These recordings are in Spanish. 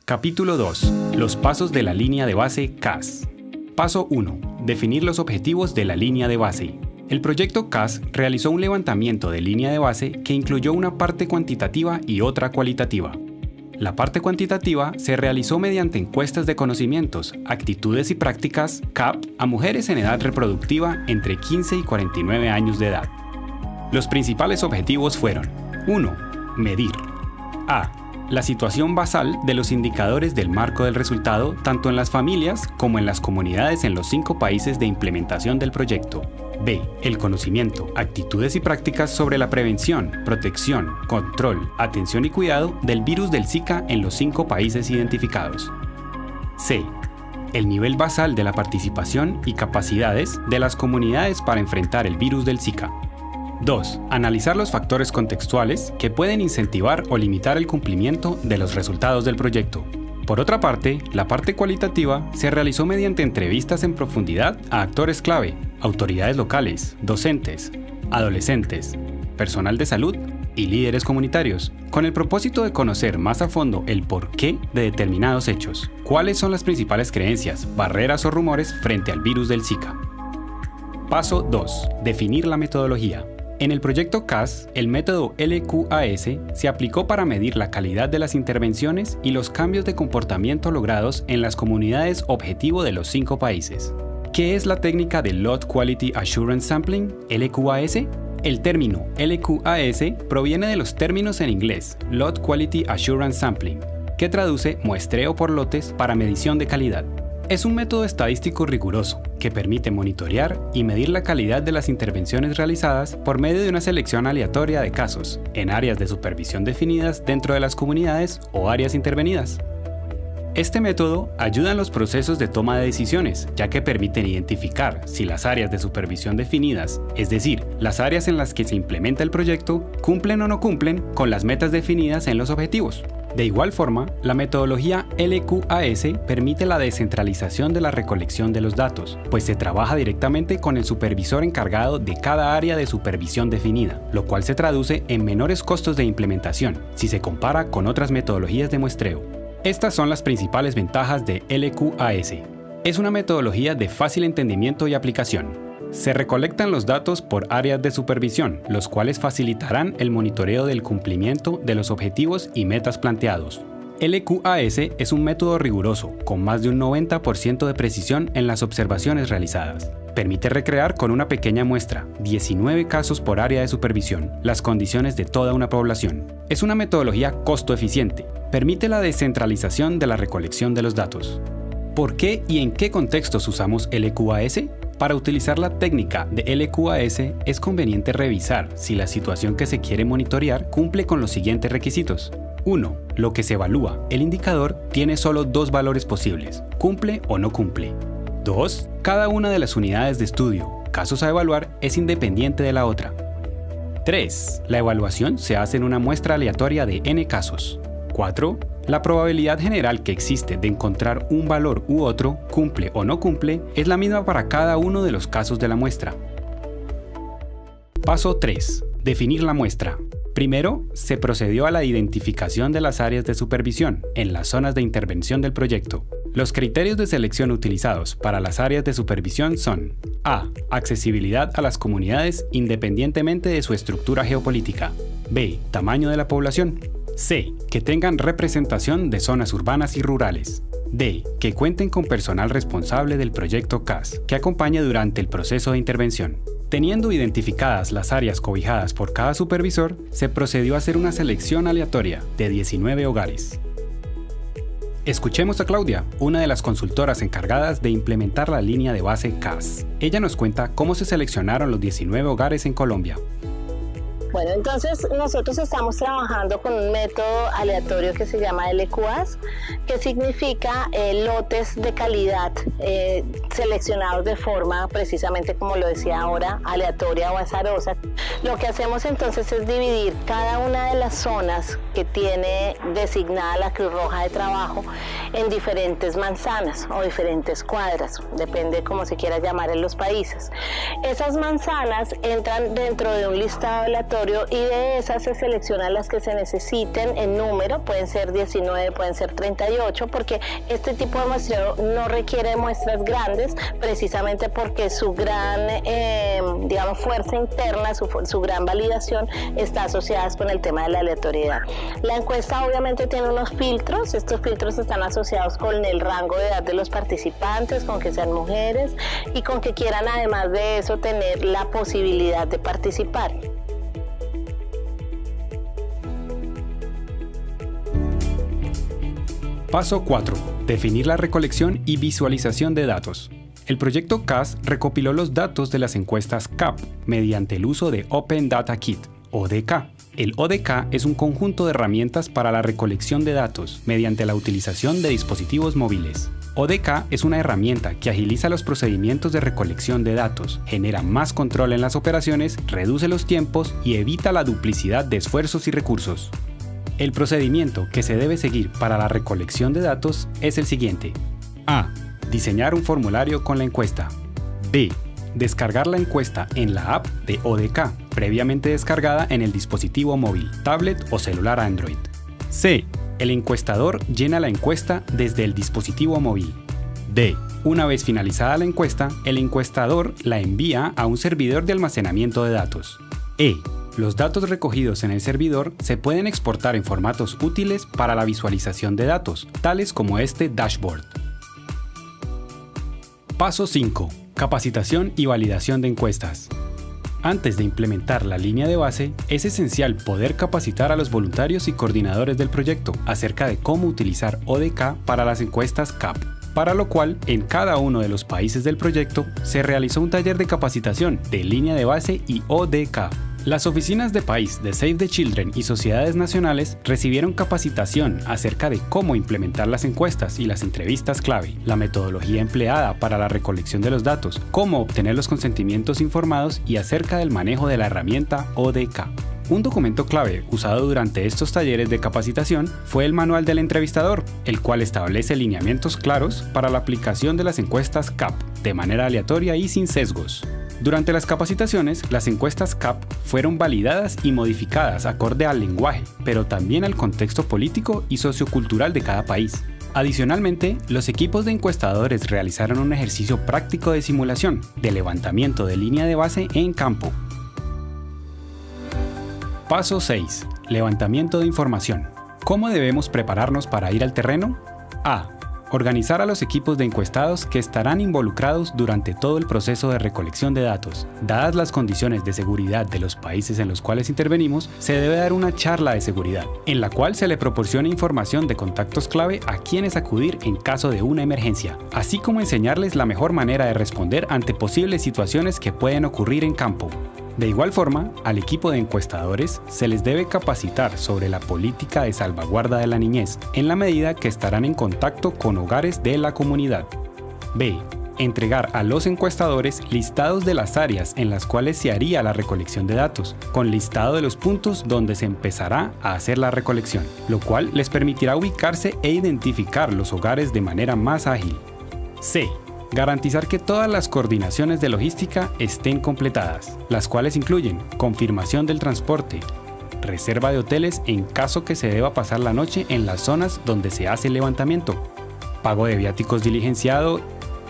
Capítulo 2. Los pasos de la línea de base CAS. Paso 1. Definir los objetivos de la línea de base. El proyecto CAS realizó un levantamiento de línea de base que incluyó una parte cuantitativa y otra cualitativa. La parte cuantitativa se realizó mediante encuestas de conocimientos, actitudes y prácticas CAP a mujeres en edad reproductiva entre 15 y 49 años de edad. Los principales objetivos fueron: 1. Medir. A. La situación basal de los indicadores del marco del resultado tanto en las familias como en las comunidades en los 5 países de implementación del proyecto. B. El conocimiento, actitudes y prácticas sobre la prevención, protección, control, atención y cuidado del virus del Zika en los 5 países identificados. C. El nivel basal de la participación y capacidades de las comunidades para enfrentar el virus del Zika. 2. Analizar los factores contextuales que pueden incentivar o limitar el cumplimiento de los resultados del proyecto. Por otra parte, la parte cualitativa se realizó mediante entrevistas en profundidad a actores clave, autoridades locales, docentes, adolescentes, personal de salud y líderes comunitarios, con el propósito de conocer más a fondo el porqué de determinados hechos, cuáles son las principales creencias, barreras o rumores frente al virus del Zika. Paso 2. Definir la metodología. En el proyecto CAS, el método LQAS se aplicó para medir la calidad de las intervenciones y los cambios de comportamiento logrados en las comunidades objetivo de los 5 países. ¿Qué es la técnica de Lot Quality Assurance Sampling, LQAS? El término LQAS proviene de los términos en inglés Lot Quality Assurance Sampling, que traduce muestreo por lotes para medición de calidad. Es un método estadístico riguroso que permite monitorear y medir la calidad de las intervenciones realizadas por medio de una selección aleatoria de casos en áreas de supervisión definidas dentro de las comunidades o áreas intervenidas. Este método ayuda en los procesos de toma de decisiones, ya que permiten identificar si las áreas de supervisión definidas, es decir, las áreas en las que se implementa el proyecto, cumplen o no cumplen con las metas definidas en los objetivos. De igual forma, la metodología LQAS permite la descentralización de la recolección de los datos, pues se trabaja directamente con el supervisor encargado de cada área de supervisión definida, lo cual se traduce en menores costos de implementación si se compara con otras metodologías de muestreo. Estas son las principales ventajas de LQAS. Es una metodología de fácil entendimiento y aplicación. Se recolectan los datos por áreas de supervisión, los cuales facilitarán el monitoreo del cumplimiento de los objetivos y metas planteados. LQAS es un método riguroso, con más de un 90% de precisión en las observaciones realizadas. Permite recrear con una pequeña muestra, 19 casos por área de supervisión, las condiciones de toda una población. Es una metodología costo eficiente. Permite la descentralización de la recolección de los datos. ¿Por qué y en qué contextos usamos LQAS? Para utilizar la técnica de LQAS es conveniente revisar si la situación que se quiere monitorear cumple con los siguientes requisitos. 1. Lo que se evalúa. El indicador tiene solo 2 valores posibles, cumple o no cumple. 2. Cada una de las unidades de estudio, casos a evaluar, es independiente de la otra. 3. La evaluación se hace en una muestra aleatoria de n casos. 4. La probabilidad general que existe de encontrar un valor u otro, cumple o no cumple, es la misma para cada uno de los casos de la muestra. Paso 3. Definir la muestra. Primero, se procedió a la identificación de las áreas de supervisión en las zonas de intervención del proyecto. Los criterios de selección utilizados para las áreas de supervisión son: A. Accesibilidad a las comunidades independientemente de su estructura geopolítica. B. Tamaño de la población. C. Que tengan representación de zonas urbanas y rurales. D. Que cuenten con personal responsable del proyecto CAS, que acompañe durante el proceso de intervención. Teniendo identificadas las áreas cobijadas por cada supervisor, se procedió a hacer una selección aleatoria de 19 hogares. Escuchemos a Claudia, una de las consultoras encargadas de implementar la línea de base CAS. Ella nos cuenta cómo se seleccionaron los 19 hogares en Colombia. Bueno, entonces nosotros estamos trabajando con un método aleatorio que se llama LQAS, que significa lotes de calidad seleccionados de forma, precisamente como lo decía ahora, aleatoria o azarosa. Lo que hacemos entonces es dividir cada una de las zonas que tiene designada la Cruz Roja de Trabajo en diferentes manzanas o diferentes cuadras, depende cómo se quiera llamar en los países. Esas manzanas entran dentro de un listado aleatorio y de esas se seleccionan las que se necesiten en número, pueden ser 19, pueden ser 38, porque este tipo de muestreo no requiere muestras grandes, precisamente porque su gran fuerza interna, su gran validación está asociada con el tema de la aleatoriedad. La encuesta obviamente tiene unos filtros, estos filtros están asociados con el rango de edad de los participantes, con que sean mujeres y con que quieran además de eso tener la posibilidad de participar. Paso 4. Definir la recolección y visualización de datos. El proyecto CAS recopiló los datos de las encuestas CAP mediante el uso de Open Data Kit, ODK. El ODK es un conjunto de herramientas para la recolección de datos mediante la utilización de dispositivos móviles. ODK es una herramienta que agiliza los procedimientos de recolección de datos, genera más control en las operaciones, reduce los tiempos y evita la duplicidad de esfuerzos y recursos. El procedimiento que se debe seguir para la recolección de datos es el siguiente. A. Diseñar un formulario con la encuesta. B. Descargar la encuesta en la app de ODK, previamente descargada en el dispositivo móvil, tablet o celular Android. C. El encuestador llena la encuesta desde el dispositivo móvil. D. Una vez finalizada la encuesta, el encuestador la envía a un servidor de almacenamiento de datos. E. Los datos recogidos en el servidor se pueden exportar en formatos útiles para la visualización de datos, tales como este dashboard. Paso 5. Capacitación y validación de encuestas. Antes de implementar la línea de base, es esencial poder capacitar a los voluntarios y coordinadores del proyecto acerca de cómo utilizar ODK para las encuestas CAP, para lo cual en cada uno de los países del proyecto se realizó un taller de capacitación de línea de base y ODK. Las oficinas de país de Save the Children y sociedades nacionales recibieron capacitación acerca de cómo implementar las encuestas y las entrevistas clave, la metodología empleada para la recolección de los datos, cómo obtener los consentimientos informados y acerca del manejo de la herramienta ODK. Un documento clave usado durante estos talleres de capacitación fue el Manual del Entrevistador, el cual establece lineamientos claros para la aplicación de las encuestas CAP de manera aleatoria y sin sesgos. Durante las capacitaciones, las encuestas CAP fueron validadas y modificadas acorde al lenguaje, pero también al contexto político y sociocultural de cada país. Adicionalmente, los equipos de encuestadores realizaron un ejercicio práctico de simulación, de levantamiento de línea de base en campo. Paso 6. Levantamiento de información. ¿Cómo debemos prepararnos para ir al terreno? A. Organizar a los equipos de encuestados que estarán involucrados durante todo el proceso de recolección de datos. Dadas las condiciones de seguridad de los países en los cuales intervenimos, se debe dar una charla de seguridad, en la cual se le proporciona información de contactos clave a quienes acudir en caso de una emergencia, así como enseñarles la mejor manera de responder ante posibles situaciones que pueden ocurrir en campo. De igual forma, al equipo de encuestadores se les debe capacitar sobre la política de salvaguarda de la niñez, en la medida que estarán en contacto con hogares de la comunidad. B. Entregar a los encuestadores listados de las áreas en las cuales se haría la recolección de datos, con listado de los puntos donde se empezará a hacer la recolección, lo cual les permitirá ubicarse e identificar los hogares de manera más ágil. C. Garantizar que todas las coordinaciones de logística estén completadas, las cuales incluyen confirmación del transporte, reserva de hoteles en caso que se deba pasar la noche en las zonas donde se hace el levantamiento, pago de viáticos diligenciado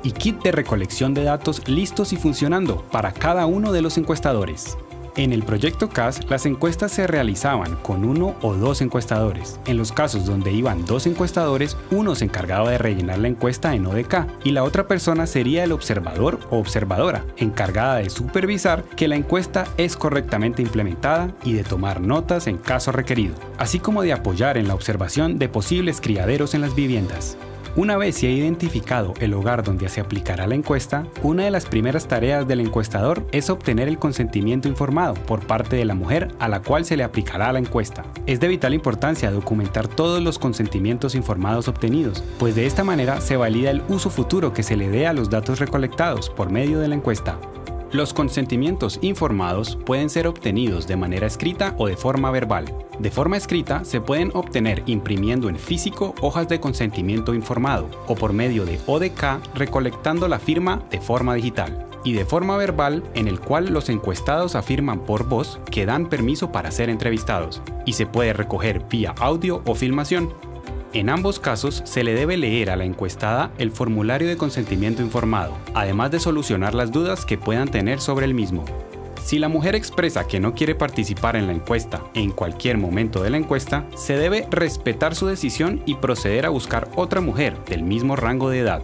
y kit de recolección de datos listos y funcionando para cada uno de los encuestadores. En el proyecto CAS, las encuestas se realizaban con 1 o 2 encuestadores. En los casos donde iban 2 encuestadores, uno se encargaba de rellenar la encuesta en ODK y la otra persona sería el observador o observadora, encargada de supervisar que la encuesta es correctamente implementada y de tomar notas en caso requerido, así como de apoyar en la observación de posibles criaderos en las viviendas. Una vez se ha identificado el hogar donde se aplicará la encuesta, una de las primeras tareas del encuestador es obtener el consentimiento informado por parte de la mujer a la cual se le aplicará la encuesta. Es de vital importancia documentar todos los consentimientos informados obtenidos, pues de esta manera se valida el uso futuro que se le dé a los datos recolectados por medio de la encuesta. Los consentimientos informados pueden ser obtenidos de manera escrita o de forma verbal. De forma escrita se pueden obtener imprimiendo en físico hojas de consentimiento informado o por medio de ODK recolectando la firma de forma digital. Y de forma verbal, en el cual los encuestados afirman por voz que dan permiso para ser entrevistados, y se puede recoger vía audio o filmación. En ambos casos se le debe leer a la encuestada el formulario de consentimiento informado, además de solucionar las dudas que puedan tener sobre el mismo. Si la mujer expresa que no quiere participar en la encuesta en cualquier momento de la encuesta, se debe respetar su decisión y proceder a buscar otra mujer del mismo rango de edad.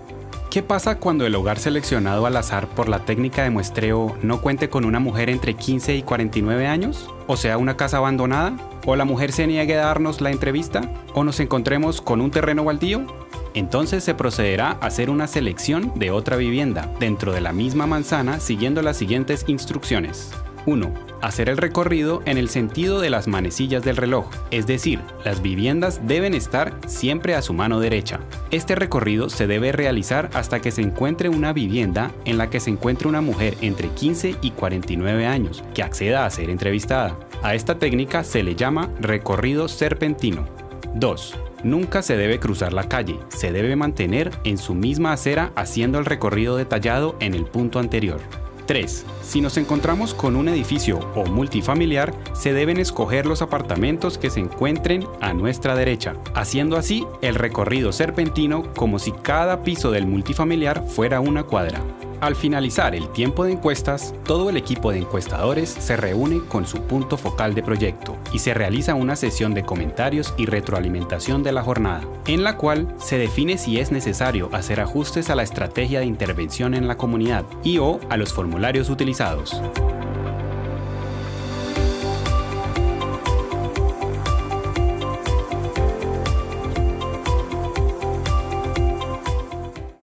¿Qué pasa cuando el hogar seleccionado al azar por la técnica de muestreo no cuente con una mujer entre 15 y 49 años? ¿O sea, una casa abandonada? ¿O la mujer se niegue a darnos la entrevista? ¿O nos encontremos con un terreno baldío? Entonces se procederá a hacer una selección de otra vivienda dentro de la misma manzana siguiendo las siguientes instrucciones. 1. Hacer el recorrido en el sentido de las manecillas del reloj, es decir, las viviendas deben estar siempre a su mano derecha. Este recorrido se debe realizar hasta que se encuentre una vivienda en la que se encuentre una mujer entre 15 y 49 años que acceda a ser entrevistada. A esta técnica se le llama recorrido serpentino. 2. Nunca se debe cruzar la calle, se debe mantener en su misma acera haciendo el recorrido detallado en el punto anterior. 3. Si nos encontramos con un edificio o multifamiliar, se deben escoger los apartamentos que se encuentren a nuestra derecha, haciendo así el recorrido serpentino como si cada piso del multifamiliar fuera una cuadra. Al finalizar el tiempo de encuestas, todo el equipo de encuestadores se reúne con su punto focal de proyecto y se realiza una sesión de comentarios y retroalimentación de la jornada, en la cual se define si es necesario hacer ajustes a la estrategia de intervención en la comunidad y o a los formularios utilizados.